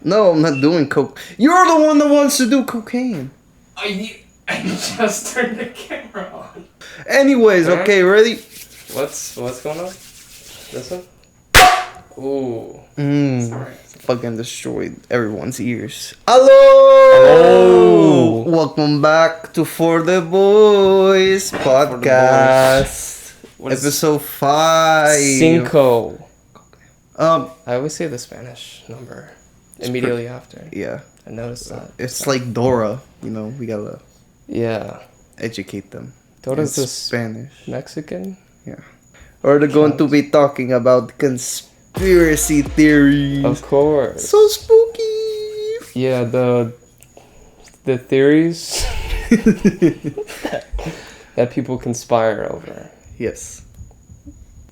No, I'm not doing coke. You're the one that wants to do cocaine. I just turned the camera on. Anyways, Huh? okay, ready? What's going on? This one? Ooh. Sorry. Fucking destroyed everyone's ears. Hello! Hello! Welcome back to For the Boys podcast. Episode 5. Cinco. I always say the Spanish number immediately after. Yeah. I noticed that. It's like Dora, you know, we gotta educate them. Dora's in the Spanish. Mexican? Yeah. Or they're going to be talking about conspiracy theories. Of course. So spooky. Yeah, the theories that people conspire over. Yes.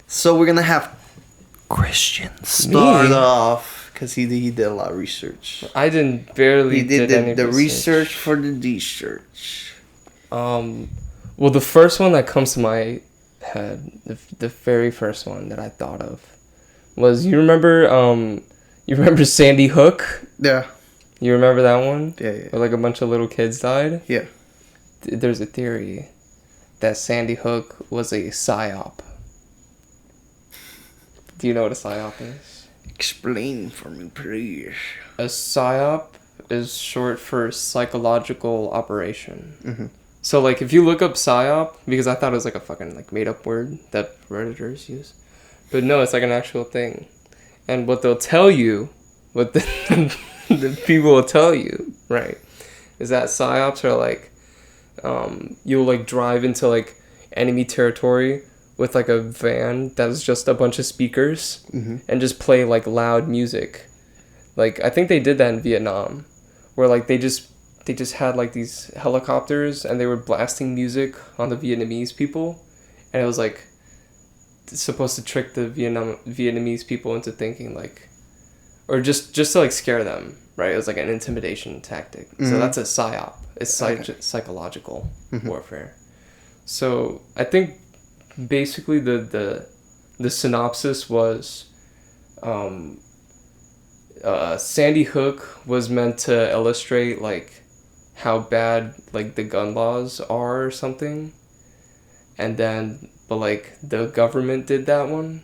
So we're gonna have Christian start off because he did a lot of research. I did any the research for the research. Well, the first one that comes to my head, the very first one that I thought of, was you remember Sandy Hook? Yeah. You remember that one? Yeah. Where like a bunch of little kids died? Yeah. There's a theory that Sandy Hook was a psyop. Do you know what a psyop is? Explain for me, please. A psyop is short for psychological operation. Mm-hmm. So like if you look up psyop, because I thought it was like a fucking like made up word that Redditors use, but no, it's like an actual thing. And what they'll tell you, what the people will tell you, right, is that psyops are like, you'll like drive into like enemy territory with like a van that's just a bunch of speakers and just play like loud music. Like I think they did that in Vietnam, where like they just had like these helicopters and they were blasting music on the Vietnamese people, and it was like supposed to trick the Vietnamese people into thinking like, or just to like scare them, right? It was like an intimidation tactic. So that's a psyop. It's psychological warfare. So I think basically the synopsis was Sandy Hook was meant to illustrate like how bad like the gun laws are or something, but like the government did that one,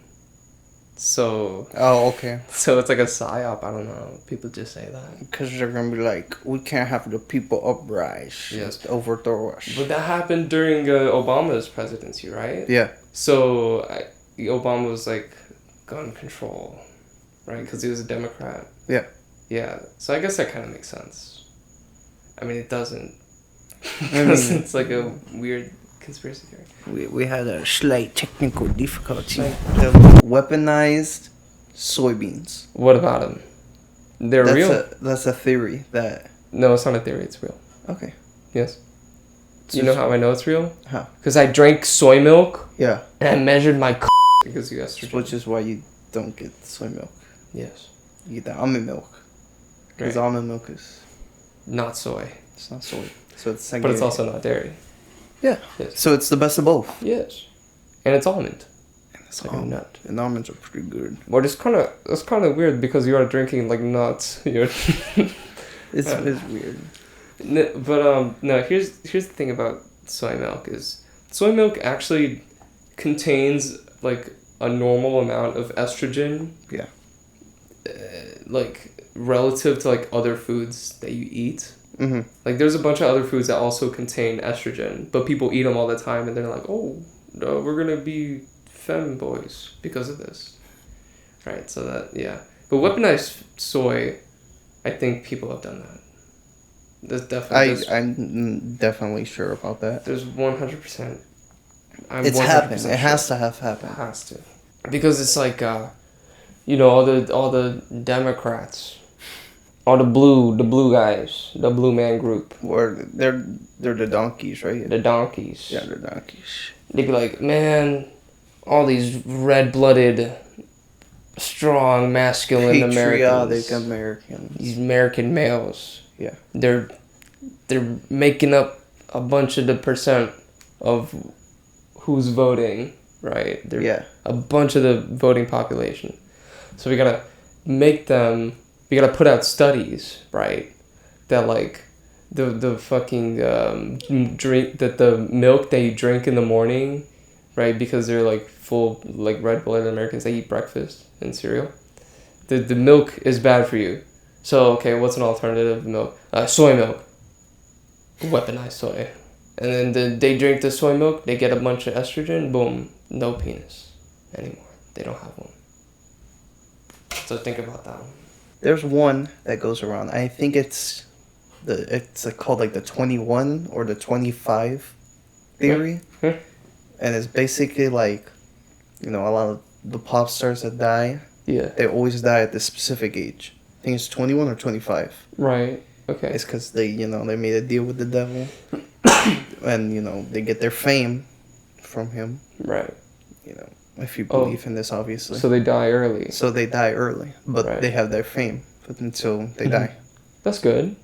so okay. So it's like a psyop. I don't know, people just say that because they're gonna be like, we can't have the people uprise, just overthrow us. But that happened during Obama's presidency, right? Yeah. So Obama was like gun control, right? Because he was a Democrat. Yeah. Yeah. So I guess that kind of makes sense. I mean, it doesn't. It's like a weird conspiracy theory. We had a slight technical difficulty. Weaponized soybeans. What about them? They're real. That's a theory that. No, it's not a theory. It's real. Okay. Yes. You know how I know it's real? How? Because I drank soy milk. Yeah. And I measured my because you estrogen. Which is why you don't get soy milk. Yes. You get the almond milk. Because almond milk is not soy. It's not soy. So it's but it's also not dairy. Yeah. Yes. So it's the best of both. Yes. And it's almond. And it's like a nut. And almonds are pretty good. Well, it's kind of weird because you are drinking like nuts. It's weird. But no. Here's the thing about soy milk is soy milk actually contains like a normal amount of estrogen. Yeah. Like relative to like other foods that you eat. Mm-hmm. Like there's a bunch of other foods that also contain estrogen, but people eat them all the time and they're like, oh, no, we're gonna be femboys because of this, right? So that but weaponized soy, I think people have done that. There's definitely I'm definitely sure about that. There's 100%. It's happened. It has to have happened. It has to, because it's like all the Democrats. Or the blue guys, the blue man group. Or they're the donkeys, right? The donkeys. Yeah, the donkeys. They'd be like, man, all these red-blooded, strong, masculine Americans. These American males. Yeah. They're making up a bunch of the percent of who's voting, right? They're a bunch of the voting population. So we gotta make them we gotta put out studies, right? That like the fucking drink that the milk they drink in the morning, right? Because they're like full like red-blooded Americans, they eat breakfast and cereal. The milk is bad for you. So okay, what's an alternative milk? Soy milk. Weaponized soy. And then they drink the soy milk, they get a bunch of estrogen, boom, no penis anymore. They don't have one. So think about that one. There's one that goes around. I think it's called like the 21 or the 25 theory. Hmm. And it's basically like, a lot of the pop stars that die, Yeah. they always die at this specific age. I think it's 21 or 25. Right. Okay. It's because they made a deal with the devil. And, they get their fame from him. Right. If you believe in this, obviously. So they die early. So they die early, but Right. they have their fame until they die. That's good.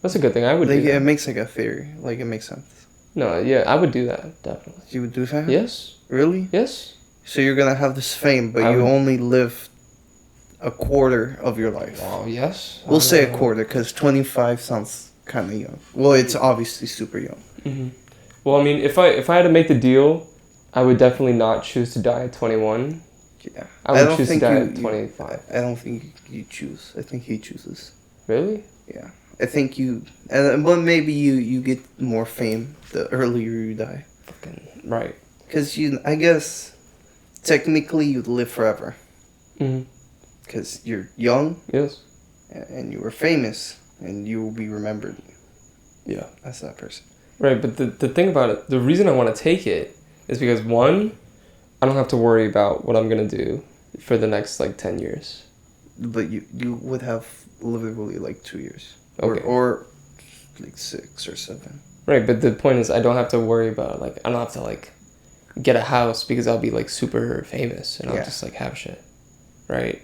That's a good thing. I would do that. It makes like a theory. Like, it makes sense. No, yeah, I would do that, definitely. You would do that? Yes. Really? Yes. So you're going to have this fame, but you only live a quarter of your life. Oh, yes. We'll say a quarter, because 25 sounds kind of young. Well, it's obviously super young. Mm-hmm. Well, I mean, if I had to make the deal, I would definitely not choose to die at 21. Yeah. I would choose to die at 25. I don't think you choose. I think he chooses. Really? Yeah. I think but maybe you get more fame the earlier you die. Fucking right. Because I guess, technically you'd live forever. Mm-hmm. Because you're young. Yes. And you were famous. And you will be remembered. Yeah. As that person. Right, but the thing about it, the reason I want to take it is because, one, I don't have to worry about what I'm going to do for the next, 10 years. But you would have literally 2 years. Okay. Or 6 or 7. Right, but the point is I don't have to worry about, I don't have to, get a house because I'll be, super famous and I'll just, have shit. Right?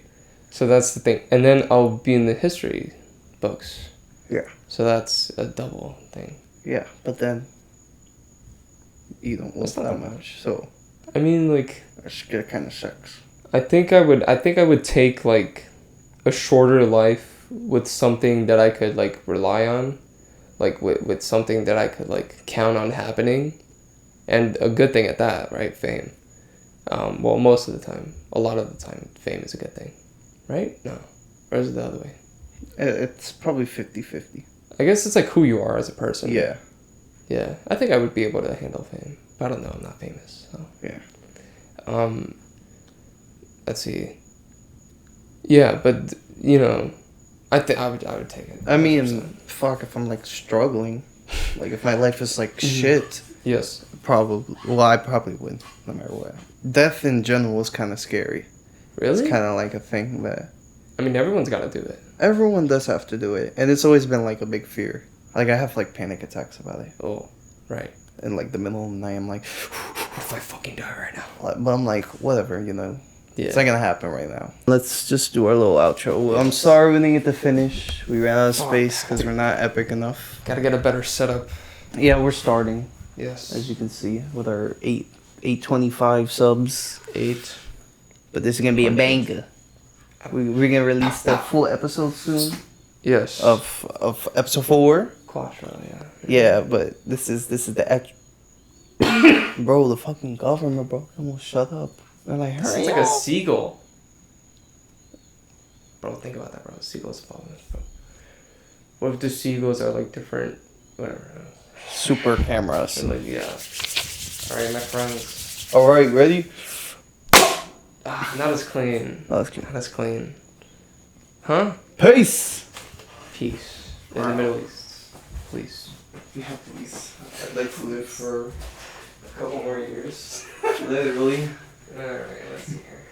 So that's the thing. And then I'll be in the history books. Yeah. So that's a double thing. Yeah, but then you don't live that much, so I mean, it kind of sucks. I think I would take a shorter life with something that I could rely on, with something that I could count on happening, and a good thing at that, right? Fame. Well, most of the time, a lot of the time, fame is a good thing, right? No, or is it the other way? It's probably 50-50. I guess it's who you are as a person. Yeah. Yeah, I think I would be able to handle fame. But I don't know. I'm not famous. So. Yeah. Let's see. Yeah, but I think I would take it. 100%. I mean, fuck, if I'm struggling, if my life is shit. Yes. Probably. Well, I probably would, no matter what. Death in general is kind of scary. Really? It's kind of a thing that. I mean, everyone's got to do it. Everyone does have to do it, and it's always been a big fear. I have panic attacks about it. Oh, right. In the middle of the night, I'm what if I fucking die right now? but I'm whatever, Yeah. It's not gonna happen right now. Let's just do our little outro. I'm sorry we didn't get to finish. We ran out of space because we're not epic enough. Gotta get a better setup. Yeah, we're starting. Yes. As you can see, with our 825 subs. 8. But this is gonna be a banger. We're gonna release the full episode soon. Yes. Of episode 4. Quattro, yeah. Yeah, but this is the act. Bro, the fucking government, bro. Come on, shut up. And It's hurry like up. a seagull. Bro, think about that, bro. Seagulls falling. What if the seagulls are different, whatever. Super cameras. And, yeah. Alright, my friends. Alright, ready? Not as clean. Oh, that's cute. Not as clean. Huh? Peace! Peace. In the Middle East. Please. Yeah, please. I'd like to live for a couple more years. Literally. Alright, let's see here.